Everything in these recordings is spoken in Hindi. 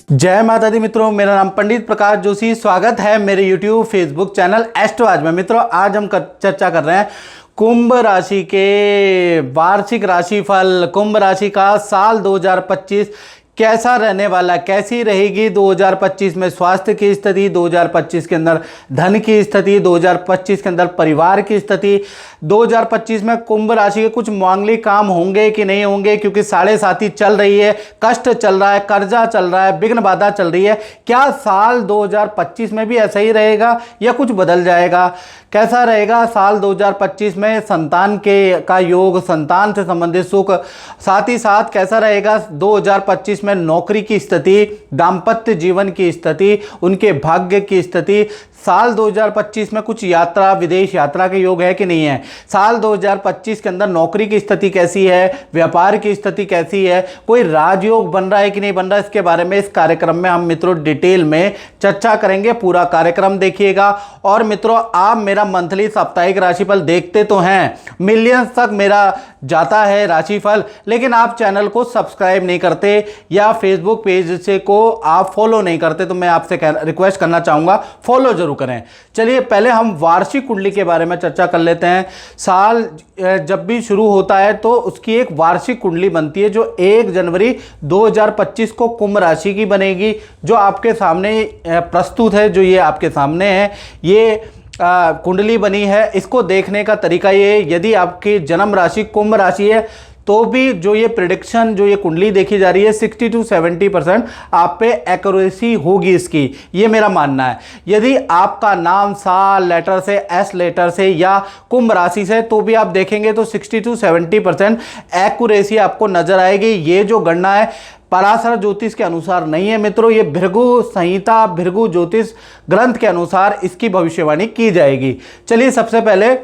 जय माता दी मित्रों, मेरा नाम पंडित प्रकाश जोशी। स्वागत है मेरे YouTube फेसबुक चैनल एस्ट्रो आज में। मित्रों, आज हम चर्चा कर रहे हैं कुंभ राशि के वार्षिक राशिफल। कुंभ राशि का साल 2025 कैसा रहने वाला, कैसी रहेगी 2025 में स्वास्थ्य की स्थिति, 2025 के अंदर धन की स्थिति, 2025 के अंदर परिवार की स्थिति, 2025 में कुंभ राशि के कुछ मांगलिक काम होंगे कि नहीं होंगे, क्योंकि साढ़े साथी चल रही है, कष्ट चल रहा है, कर्जा चल रहा है, विघ्न बाधा चल रही है। क्या साल 2025 में भी ऐसा ही रहेगा या कुछ बदल जाएगा? कैसा रहेगा साल 2025 में? संतान का योग, संतान से संबंधित सुख, साथ ही साथ कैसा रहेगा 2025 में नौकरी की स्थिति, दाम्पत्य जीवन की स्थिति, उनके भाग्य की स्थिति। साल 2025 में कुछ यात्रा, विदेश यात्रा के योग है कि नहीं है? साल 2025 के अंदर नौकरी की स्थिति कैसी है, व्यापार की स्थिति कैसी है, कोई राजयोग बन रहा है कि नहीं बन रहा है, इसके बारे में इस कार्यक्रम में हम मित्रों डिटेल में चर्चा करेंगे। पूरा कार्यक्रम देखिएगा। और मित्रों, आप मेरा मंथली साप्ताहिक राशिफल देखते तो हैं, मिलियंस तक मेरा जाता है राशिफल, लेकिन आप चैनल को सब्सक्राइब नहीं करते या फेसबुक पेज से को आप फॉलो नहीं करते, तो मैं आपसे रिक्वेस्ट करना चाहूँगा फॉलो जरूर करें। चलिए पहले हम वार्षिक कुंडली के बारे में चर्चा कर लेते हैं। साल जब भी शुरू होता है तो उसकी एक वार्षिक कुंडली बनती है, जो 1 जनवरी 2025 को कुंभ राशि की बनेगी, जो आपके सामने प्रस्तुत है। जो ये आपके सामने है, ये कुंडली बनी है। इसको देखने का तरीका ये, यदि आपकी जन्म राशि कुंभ राशि है तो भी जो ये प्रिडिक्शन, जो ये कुंडली देखी जा रही है 60 to 70% आप पे एक्यूरेसी होगी इसकी, ये मेरा मानना है। यदि आपका नाम साल लेटर से, एस लेटर से या कुंभ राशि से, तो भी आप देखेंगे तो 60 to 70% एक्यूरेसी आपको नजर आएगी। ये जो गणना है पराशर ज्योतिष के अनुसार नहीं है मित्रों, ये भृगु संहिता, भृगु ज्योतिष ग्रंथ के अनुसार इसकी भविष्यवाणी की जाएगी। चलिए सबसे पहले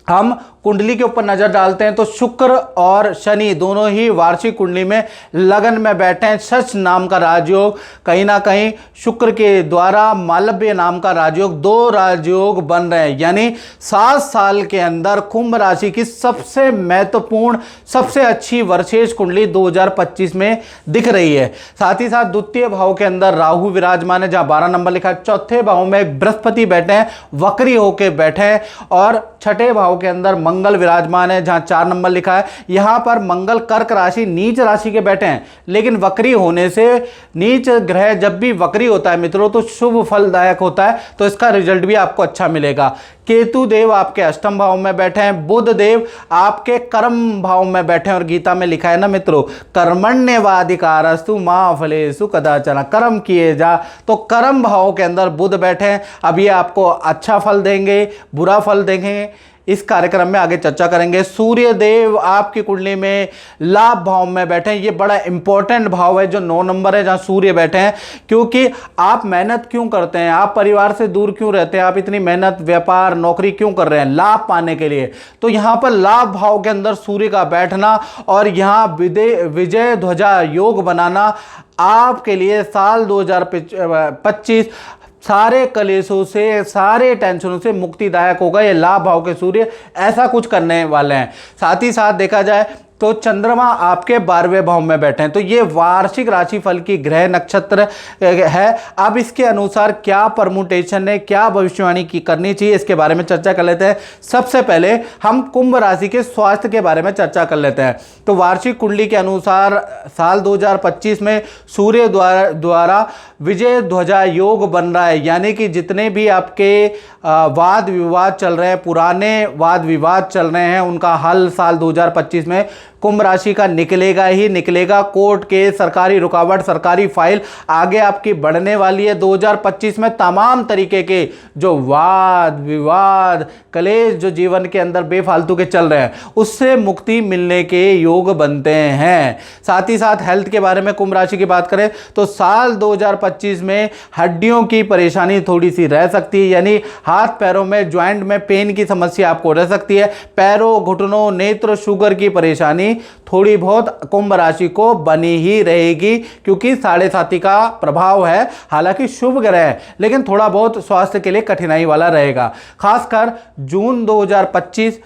हम कुंडली के ऊपर नजर डालते हैं। तो शुक्र और शनि दोनों ही वार्षिक कुंडली में लगन में बैठे हैं। शश नाम का राजयोग, कहीं ना कहीं शुक्र के द्वारा मालव्य नाम का राजयोग, 2 राजयोग बन रहे हैं। यानी 7 साल के अंदर कुंभ राशि की सबसे महत्वपूर्ण, सबसे अच्छी वर्षेश कुंडली 2025 में दिख रही है। साथ ही साथ द्वितीय भाव के अंदर राहु विराजमान है, जहां 12 नंबर लिखा है। चौथे भाव में बृहस्पति बैठे हैं, वक्री होकर बैठे हैं। और छठे भाव के अंदर मंगल विराजमान है, जहां 4 नंबर लिखा है। यहां पर मंगल कर्क राशि, नीच राशि के बैठे हैं, लेकिन वक्री होने से, नीच ग्रह जब भी वक्री होता है मित्रों तो शुभ फलदायक होता है, तो इसका रिजल्ट भी आपको अच्छा मिलेगा। केतु देव आपके अष्टम भाव में बैठे हैं, बुध देव आपके कर्म भाव में बैठे हैं। और गीता में लिखा है ना मित्रों, कर्मण्येवाधिकारस्तु मा फलेषु कदाचन, कर्म किए जा। तो कर्म भाव के अंदर बुध बैठे हैं। अब ये आपको अच्छा फल देंगे, बुरा फल देंगे, इस कार्यक्रम में आगे चर्चा करेंगे। सूर्य देव आपकी कुंडली में लाभ भाव में बैठे हैं। ये बड़ा इंपॉर्टेंट भाव है, जो 9 नंबर है, जहां सूर्य बैठे हैं। क्योंकि आप मेहनत क्यों करते हैं, आप परिवार से दूर क्यों रहते हैं, आप इतनी मेहनत, व्यापार, नौकरी क्यों कर रहे हैं? लाभ पाने के लिए। तो यहां पर लाभ भाव के अंदर सूर्य का बैठना और यहां विजय ध्वजा योग बनाना आपके लिए साल 2025 सारे कलेशों से, सारे टेंशनों से मुक्तिदायक होगा। ये लाभ भाव के सूर्य ऐसा कुछ करने वाले हैं। साथ ही साथ देखा जाए तो चंद्रमा आपके 12वें भाव में बैठे हैं। तो ये वार्षिक राशिफल की ग्रह नक्षत्र है। अब इसके अनुसार क्या परमुटेशन है, क्या भविष्यवाणी की करनी चाहिए, इसके बारे में चर्चा कर लेते हैं। सबसे पहले हम कुंभ राशि के स्वास्थ्य के बारे में चर्चा कर लेते हैं। तो वार्षिक कुंडली के अनुसार साल 2025 में सूर्य द्वारा विजय ध्वजा योग बन रहा है। यानी कि जितने भी आपके वाद विवाद चल रहे हैं, पुराने वाद विवाद चल रहे हैं, उनका हल साल 2025 में कुंभ राशि का निकलेगा ही निकलेगा। कोर्ट के, सरकारी रुकावट, सरकारी फाइल आगे आपकी बढ़ने वाली है। 2025 में तमाम तरीके के जो वाद विवाद, कलेश जो जीवन के अंदर बेफालतू के चल रहे हैं, उससे मुक्ति मिलने के योग बनते हैं। साथ ही साथ हेल्थ के बारे में कुंभ राशि की बात करें तो साल 2025 में हड्डियों की परेशानी थोड़ी सी रह सकती है। यानी हाथ पैरों में, ज्वाइंट में पेन की समस्या आपको रह सकती है। पैरों, घुटनों, नेत्र, शुगर की परेशानी थोड़ी बहुत कुंभ राशि को बनी ही रहेगी, क्योंकि साढ़े साथी का प्रभाव है। हालांकि शुभ ग्रह है, लेकिन थोड़ा बहुत स्वास्थ्य के लिए कठिनाई वाला रहेगा। खासकर जून 2025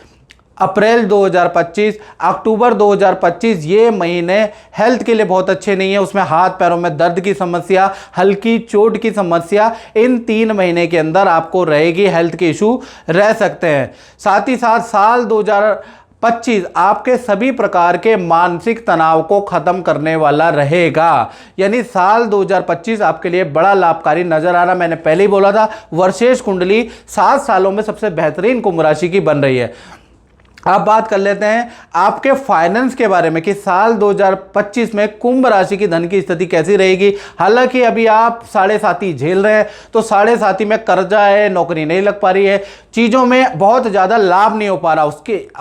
अप्रैल 2025, अक्टूबर 2025 ये महीने हेल्थ के लिए बहुत अच्छे नहीं है। उसमें हाथ पैरों में दर्द की समस्या, हल्की चोट की समस्या इन 3 महीने के अंदर आपको रहेगी, हेल्थ के इशू रह सकते हैं। साथ ही साथ साल 2025 आपके सभी प्रकार के मानसिक तनाव को खत्म करने वाला रहेगा। यानी साल 2025 आपके लिए बड़ा लाभकारी नजर आ रहा। मैंने पहले ही बोला था, वर्षेश कुंडली 7 सालों में सबसे बेहतरीन कुंभ राशि की बन रही है। अब बात कर लेते हैं आपके फाइनेंस के बारे में कि साल 2025 में कुंभ राशि की धन की स्थिति कैसी रहेगी। हालांकि अभी आप 7.5 झेल रहे हैं, तो 7.5 में कर्जा है, नौकरी नहीं लग पा रही है, चीज़ों में बहुत ज़्यादा लाभ नहीं हो पा रहा।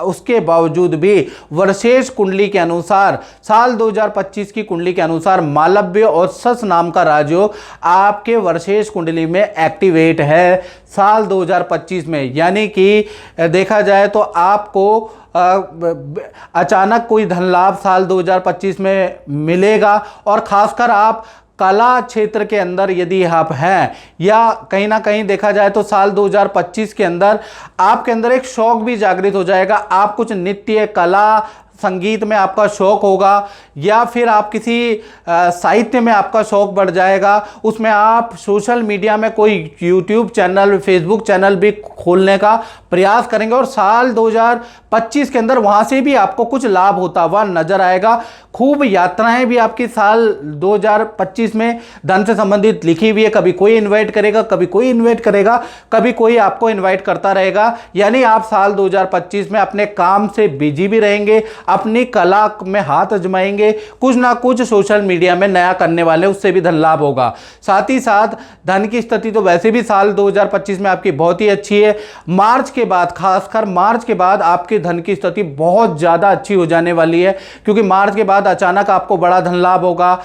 उसके बावजूद भी वर्षेश कुंडली के अनुसार, साल 2025 की कुंडली के अनुसार मालव्य और सस नाम का राजयोग आपके वर्षेश कुंडली में एक्टिवेट है साल 2025 में। यानी कि देखा जाए तो आपको अचानक कोई धन लाभ साल 2025 में मिलेगा। और खासकर आप कला क्षेत्र के अंदर यदि आप हैं, या कहीं ना कहीं देखा जाए तो साल 2025 के अंदर आपके अंदर एक शौक भी जागृत हो जाएगा। आप कुछ नृत्य, कला, संगीत में आपका शौक होगा, या फिर आप किसी साहित्य में आपका शौक बढ़ जाएगा। उसमें आप सोशल मीडिया में कोई यूट्यूब चैनल, फेसबुक चैनल भी खोलने का प्रयास करेंगे, और साल 2025 के अंदर वहाँ से भी आपको कुछ लाभ होता हुआ नजर आएगा। खूब यात्राएं भी आपकी साल 2025 में धन से संबंधित लिखी हुई है। कभी कोई इन्वाइट करेगा, कभी कोई इन्वाइट करेगा, कभी कोई आपको इन्वाइट करता रहेगा। यानी आप साल 2025 में अपने काम से बिजी भी रहेंगे, अपनी कला में हाथ आजमाएंगे, कुछ ना कुछ सोशल मीडिया में नया करने वाले, उससे भी धन लाभ होगा। साथ ही साथ धन की स्थिति तो वैसे भी साल 2025 में आपकी बहुत ही अच्छी है। मार्च के बाद, खासकर मार्च के बाद आपकी धन की स्थिति बहुत ज़्यादा अच्छी हो जाने वाली है, क्योंकि मार्च के बाद अचानक आपको बड़ा धन लाभ होगा।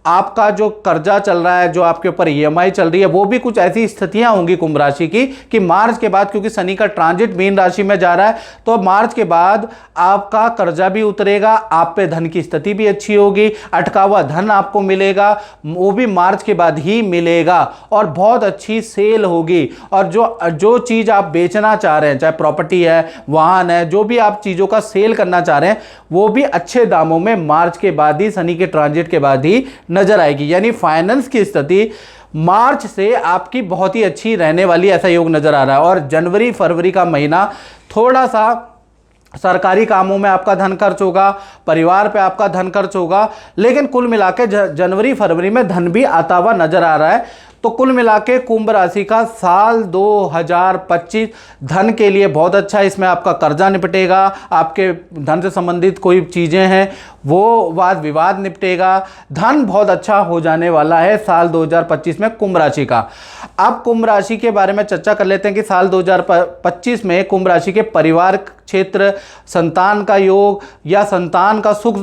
आपका जो कर्जा चल रहा है, जो आपके ऊपर ईएमआई चल रही है, वो भी कुछ ऐसी स्थितियां होंगी कुंभ राशि की कि मार्च के बाद, क्योंकि शनि का ट्रांजिट मीन राशि में जा रहा है, तो मार्च के बाद आपका कर्जा भी उतरेगा, आप पे धन की स्थिति भी अच्छी होगी, अटका हुआ धन आपको मिलेगा, वो भी मार्च के बाद ही मिलेगा, और बहुत अच्छी सेल होगी। और जो चीज़ आप बेचना चाह रहे हैं, चाहे प्रॉपर्टी है, वाहन है, जो भी आप चीज़ों का सेल करना चाह रहे हैं, वो भी अच्छे दामों में मार्च के बाद ही, शनि के ट्रांजिट के बाद ही नजर आएगी। यानी फाइनेंस की स्थिति मार्च से आपकी बहुत ही अच्छी रहने वाली, ऐसा योग नजर आ रहा है। और जनवरी फरवरी का महीना थोड़ा सा सरकारी कामों में आपका धन खर्च होगा, परिवार पे आपका धन खर्च होगा, लेकिन कुल मिला के जनवरी फरवरी में धन भी आता हुआ नजर आ रहा है। तो कुल मिला के कुंभ राशि का साल 2025 धन के लिए बहुत अच्छा है। इसमें आपका कर्जा निपटेगा, आपके धन से संबंधित कोई चीज़ें हैं वो वाद विवाद निपटेगा, धन बहुत अच्छा हो जाने वाला है साल 2025 में कुंभ राशि का। अब कुंभ राशि के बारे में चर्चा कर लेते हैं कि साल 2025 में कुंभ राशि के परिवार क्षेत्र, संतान का योग या संतान का सुख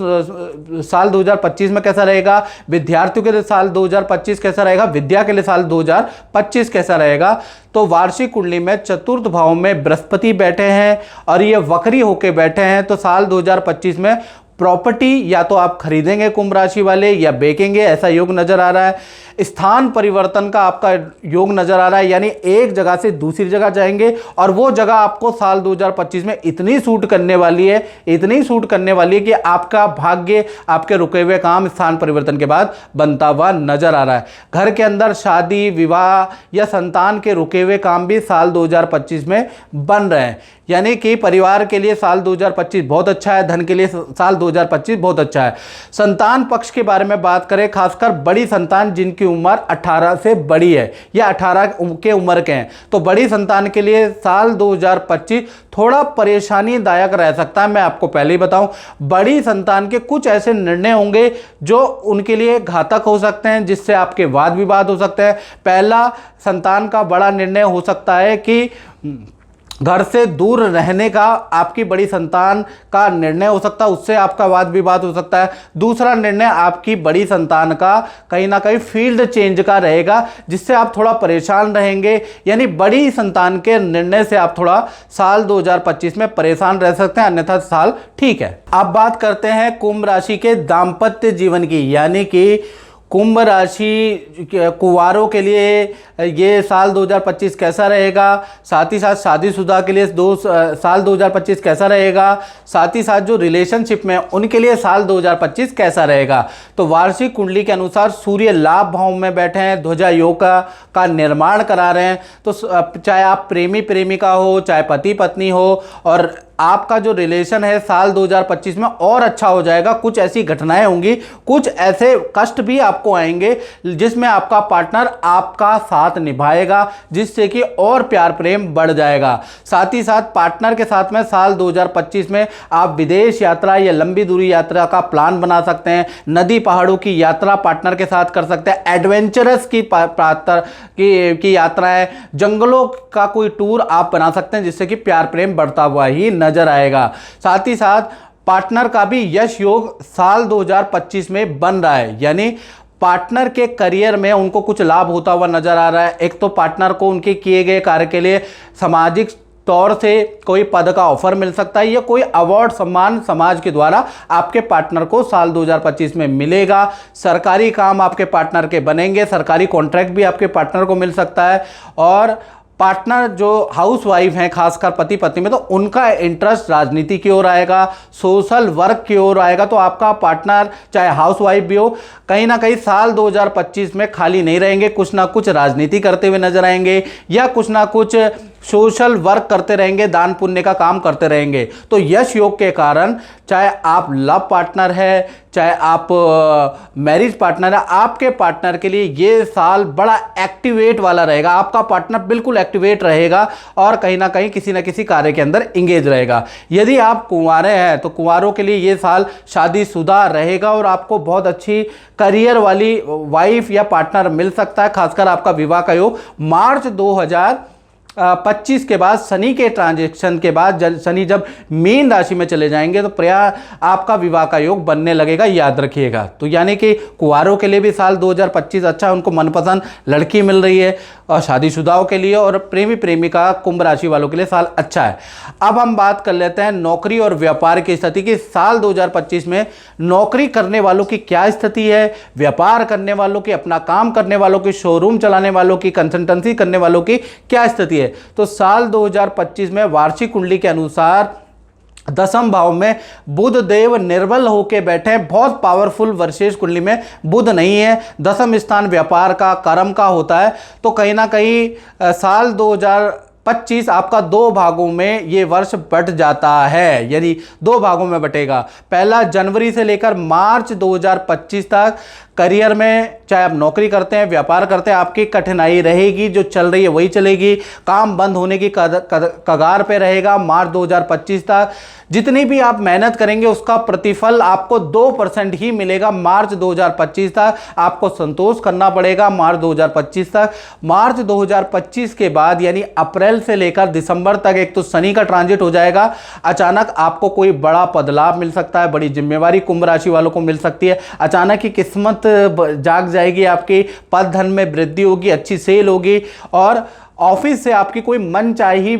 साल 2025 में कैसा रहेगा, विद्यार्थियों के लिए साल 2025 कैसा रहेगा, विद्या के लिए साल 2025 कैसा रहेगा। तो वार्षिक कुंडली में चतुर्थ भाव में बृहस्पति बैठे हैं और ये वक्री होके बैठे हैं, तो साल 2025 में प्रॉपर्टी या तो आप खरीदेंगे कुंभ राशि वाले, या बेचेंगे, ऐसा योग नजर आ रहा है। स्थान परिवर्तन का आपका योग नजर आ रहा है, यानी एक जगह से दूसरी जगह जाएंगे, और वो जगह आपको साल 2025 में इतनी सूट करने वाली है, इतनी सूट करने वाली है कि आपका भाग्य, आपके रुके हुए काम स्थान परिवर्तन के बाद बनता हुआ नजर आ रहा है। घर के अंदर शादी, विवाह या संतान के रुके हुए काम भी साल 2025 में बन रहे हैं। यानी कि परिवार के लिए साल 2025 बहुत अच्छा है, धन के लिए साल 2025 बहुत अच्छा है। संतान पक्ष के बारे में बात करें, खासकर बड़ी संतान जिनकी उम्र 18 से बड़ी है या 18 के उम्र के हैं, तो बड़ी संतान के लिए साल 2025 थोड़ा परेशानीदायक रह सकता है। मैं आपको पहले ही बताऊं, बड़ी संतान के कुछ ऐसे निर्णय होंगे जो उनके लिए घातक हो सकते हैं, जिससे आपके वाद विवाद हो सकते हैं। पहला, संतान का बड़ा निर्णय हो सकता है कि घर से दूर रहने का आपकी बड़ी संतान का निर्णय हो सकता है, उससे आपका वाद विवाद हो सकता है। दूसरा निर्णय आपकी बड़ी संतान का कहीं ना कहीं फील्ड चेंज का रहेगा, जिससे आप थोड़ा परेशान रहेंगे। यानी बड़ी संतान के निर्णय से आप थोड़ा साल 2025 में परेशान रह सकते हैं, अन्यथा साल ठीक है। अब बात करते हैं कुंभ राशि के दाम्पत्य जीवन की, यानी कि कुंभ राशि कुंवारों के लिए ये साल 2025 कैसा रहेगा, साथ ही साथ शादीशुदा के लिए साल 2025 कैसा रहेगा, साथ ही साथ जो रिलेशनशिप में उनके लिए साल 2025 कैसा रहेगा। तो वार्षिक कुंडली के अनुसार सूर्य लाभ भाव में बैठे हैं, ध्वजा योग का निर्माण करा रहे हैं। तो चाहे आप प्रेमी प्रेमिका हो, चाहे पति पत्नी हो, और आपका जो रिलेशन है साल 2025 में और अच्छा हो जाएगा। कुछ ऐसी घटनाएं होंगी, कुछ ऐसे कष्ट भी आपको आएंगे जिसमें आपका पार्टनर आपका साथ निभाएगा, जिससे कि और प्यार प्रेम बढ़ जाएगा। साथ ही साथ पार्टनर के साथ में साल 2025 में आप विदेश यात्रा या लंबी दूरी यात्रा का प्लान बना सकते हैं। नदी पहाड़ों की यात्रा पार्टनर के साथ कर सकते हैं। एडवेंचरस की यात्राएं, जंगलों का कोई टूर आप बना सकते हैं, जिससे कि प्यार प्रेम बढ़ता हुआ ही नजर आएगा। साथ ही साथ पार्टनर का भी यश योग साल 2025 में बन रहा है, यानी पार्टनर के करियर में उनको कुछ लाभ होता हुआ नजर आ रहा है। एक तो पार्टनर को उनके किए गए कार्य के लिए सामाजिक तौर से कोई पद का ऑफर मिल सकता है, या कोई अवार्ड सम्मान समाज के द्वारा आपके पार्टनर को साल 2025 में मिलेगा। सरकारी काम आपके पार्टनर के बनेंगे, सरकारी कॉन्ट्रैक्ट भी आपके पार्टनर को मिल सकता है। और पार्टनर जो हाउस वाइफ हैं, खासकर पति पत्नी में, तो उनका इंटरेस्ट राजनीति की ओर आएगा, सोशल वर्क की ओर आएगा। तो आपका पार्टनर चाहे हाउस वाइफ भी हो, कहीं ना कहीं साल 2025 में खाली नहीं रहेंगे, कुछ ना कुछ राजनीति करते हुए नजर आएंगे, या कुछ ना कुछ सोशल वर्क करते रहेंगे, दान पुण्य का काम करते रहेंगे। तो यश योग के कारण चाहे आप लव पार्टनर है, चाहे आप मैरिज पार्टनर है, आपके पार्टनर के लिए ये साल बड़ा एक्टिवेट वाला रहेगा। आपका पार्टनर बिल्कुल एक्टिवेट रहेगा और कहीं ना कहीं किसी न किसी कार्य के अंदर इंगेज रहेगा। यदि आप कुंवारे हैं तो कुंवारों के लिए ये साल शादीशुदा रहेगा और आपको बहुत अच्छी करियर वाली वाइफ या पार्टनर मिल सकता है। खासकर आपका विवाह का योग मार्च 2025 के बाद, शनि के ट्रांजेक्शन के बाद, शनि जब मीन राशि में चले जाएंगे, तो प्राय आपका विवाह का योग बनने लगेगा, याद रखिएगा। तो यानी कि कुंवारों के लिए भी साल 2025 अच्छा है, उनको मनपसंद लड़की मिल रही है, और शादीशुदाओं के लिए और प्रेमी प्रेमिका कुंभ राशि वालों के लिए साल अच्छा है। अब हम बात कर लेते हैं नौकरी और व्यापार की स्थिति की। साल 2025 में नौकरी करने वालों की क्या स्थिति है, व्यापार करने वालों की, अपना काम करने वालों की, शोरूम चलाने वालों की, कंसल्टेंसी करने वालों की क्या स्थिति है। तो साल 2025 में वार्षिक कुंडली के अनुसार दसम भाव में बुध देव निर्बल होके बैठे हैं, बहुत पावरफुल वर्षेश कुंडली में बुध नहीं है। दसम स्थान व्यापार का, कर्म का होता है। तो कहीं ना कहीं साल 2025 आपका दो भागों में ये वर्ष बट जाता है, यानी दो भागों में बटेगा। पहला जनवरी से लेकर मार्च 2025 तक करियर में, चाहे आप नौकरी करते हैं, व्यापार करते हैं, आपकी कठिनाई रहेगी, जो चल रही है वही चलेगी, काम बंद होने की कगार पे रहेगा मार्च 2025 तक। जितनी भी आप मेहनत करेंगे उसका प्रतिफल आपको 2% ही मिलेगा मार्च 2025 तक। आपको संतोष करना पड़ेगा मार्च 2025 तक। मार्च 2025 के बाद यानी अप्रैल से लेकर दिसंबर तक एक तो शनि का ट्रांजिट हो जाएगा, अचानक आपको कोई बड़ा पदलाभ मिल सकता है, बड़ी जिम्मेवारी कुंभ राशि वालों को मिल सकती है, अचानक ही किस्मत जाग जाएगी, आपकी पद धन में वृद्धि होगी, अच्छी सेल होगी, और ऑफिस से आपकी कोई मनचाही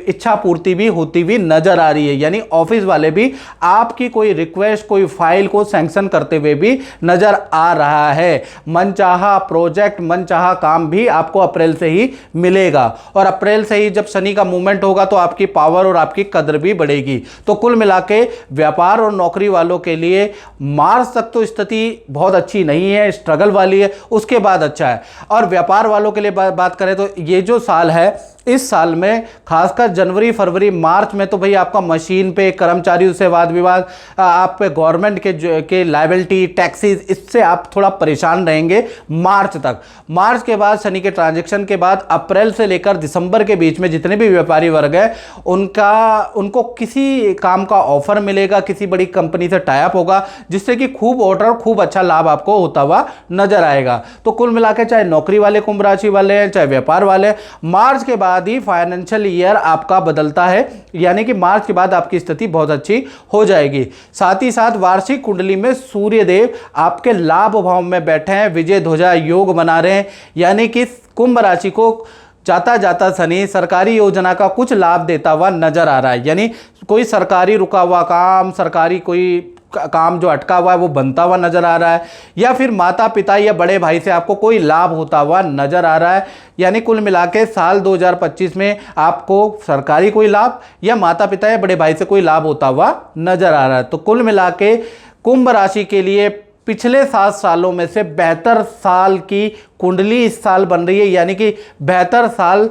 इच्छा पूर्ति भी होती हुई नजर आ रही है। यानी ऑफिस वाले भी आपकी कोई रिक्वेस्ट, कोई फाइल को सैंक्शन करते हुए भी नजर आ रहा है। मनचाहा प्रोजेक्ट, मनचाहा काम भी आपको अप्रैल से ही मिलेगा, और अप्रैल से ही जब शनि का मूवमेंट होगा तो आपकी पावर और आपकी कदर भी बढ़ेगी। तो कुल मिला के व्यापार और नौकरी वालों के लिए मार्च तक तो स्थिति बहुत अच्छी नहीं है, स्ट्रगल वाली है, उसके बाद अच्छा है। और व्यापार वालों के लिए बात करें तो ये जो साल है, इस साल में खासकर जनवरी फरवरी मार्च में तो भाई आपका मशीन पे, कर्मचारियों से वाद विवाद, आप पे गवर्नमेंट के लायबिलिटी, टैक्सेस, इससे आप थोड़ा परेशान रहेंगे मार्च तक। मार्च के बाद शनि के ट्रांजैक्शन के बाद अप्रैल से लेकर दिसंबर के बीच में जितने भी व्यापारी वर्ग है उनको किसी काम का ऑफर मिलेगा, किसी बड़ी कंपनी से टाई अप होगा, जिससे कि खूब ऑर्डर, खूब अच्छा लाभ आपको होता हुआ नजर आएगा। तो कुल मिलाकर चाहे नौकरी वाले कुंभ राशि वाले हैं, चाहे व्यापार वाले, मार्च के बाद ही फाइनेंशियल ईयर आपका बदलता है, यानी कि मार्च के बाद आपकी स्थिति बहुत अच्छी हो जाएगी। साथ ही साथ वार्षिक कुंडली में सूर्य देव आपके लाभ भाव में बैठे हैं, विजय ध्वजा योग बना रहे हैं, यानी कि कुंभ राशि को जाता जाता शनि सरकारी योजना का कुछ लाभ देता हुआ नजर आ रहा है। यानी कोई सरकारी रुका हुआ काम, सरकारी कोई काम जो अटका हुआ है वो बनता हुआ नजर आ रहा है, या फिर माता पिता या बड़े भाई से आपको कोई लाभ होता हुआ नजर आ रहा है। यानी कुल मिला के साल 2025 में आपको सरकारी कोई लाभ या माता पिता या बड़े भाई से कोई लाभ होता हुआ नजर आ रहा है। तो कुल मिला के कुंभ राशि के लिए पिछले 7 सालों में से बेहतर साल की कुंडली इस साल बन रही है, यानी कि बेहतर साल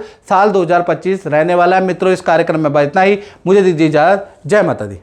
2025 रहने वाला है। मित्रों, इस कार्यक्रम में बस इतना ही। मुझे दीजिए इजाजत। जय माता दी।